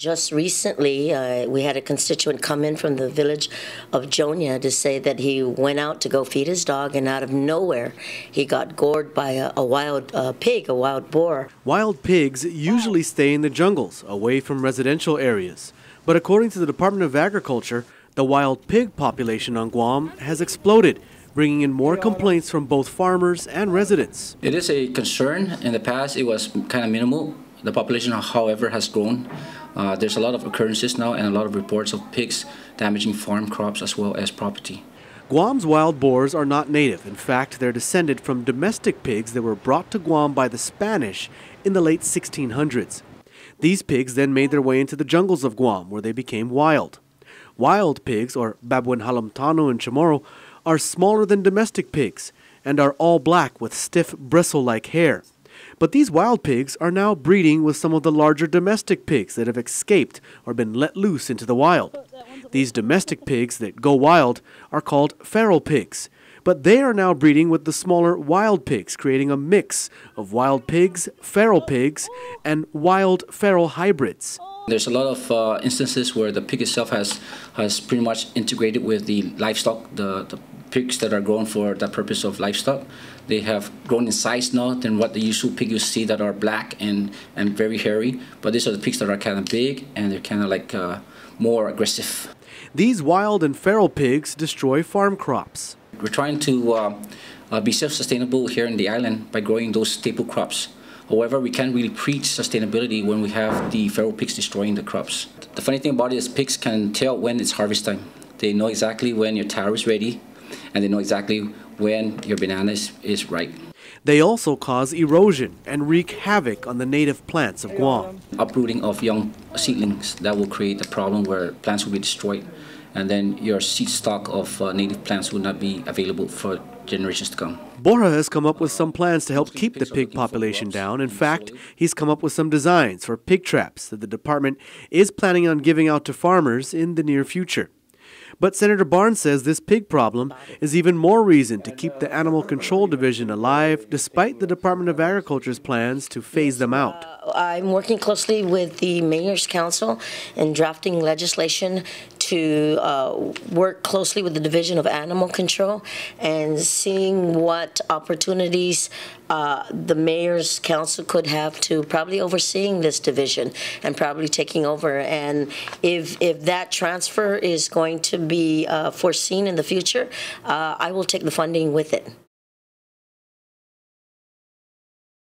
Just recently, we had a constituent come in from the village of Jonia to say that he went out to go feed his dog, and out of nowhere, he got gored by a wild pig, a wild boar. Wild pigs usually stay in the jungles, away from residential areas. But according to the Department of Agriculture, the wild pig population on Guam has exploded, bringing in more complaints from both farmers and residents. It is a concern. In the past, it was kind of minimal. The population, however, has grown. There's a lot of occurrences now and a lot of reports of pigs damaging farm crops as well as property. Guam's wild boars are not native. In fact, they're descended from domestic pigs that were brought to Guam by the Spanish in the late 1600s. These pigs then made their way into the jungles of Guam, where they became wild. Wild pigs, or Babuin Halamtano and Chamorro, are smaller than domestic pigs and are all black with stiff bristle-like hair. But these wild pigs are now breeding with some of the larger domestic pigs that have escaped or been let loose into the wild. These domestic pigs that go wild are called feral pigs, but they are now breeding with the smaller wild pigs, creating a mix of wild pigs, feral pigs, and wild feral hybrids. There's a lot of instances where the pig itself has pretty much integrated with the livestock, the pigs that are grown for the purpose of livestock. They have grown in size now than what the usual pig you see that are black and very hairy. But these are the pigs that are kind of big and they're kind of like more aggressive. These wild and feral pigs destroy farm crops. We're trying to be self-sustainable here in the island by growing those staple crops. However, we can't really preach sustainability when we have the feral pigs destroying the crops. The funny thing about it is pigs can tell when it's harvest time. They know exactly when your taro is ready, and they know exactly when your banana is ripe. They also cause erosion and wreak havoc on the native plants of Guam. Uprooting of young seedlings, that will create a problem where plants will be destroyed, and then your seed stock of native plants will not be available for generations to come. Borja has come up with some plans to help keep the pig population down. In fact, he's come up with some designs for pig traps that the department is planning on giving out to farmers in the near future. But Senator Barnes says this pig problem is even more reason to keep the Animal Control Division alive, despite the Department of Agriculture's plans to phase them out. I'm working closely with the Mayor's Council in drafting legislation to work closely with the Division of Animal Control and seeing what opportunities the Mayor's Council could have to probably overseeing this division and probably taking over. And if that transfer is going to be foreseen in the future, I will take the funding with it.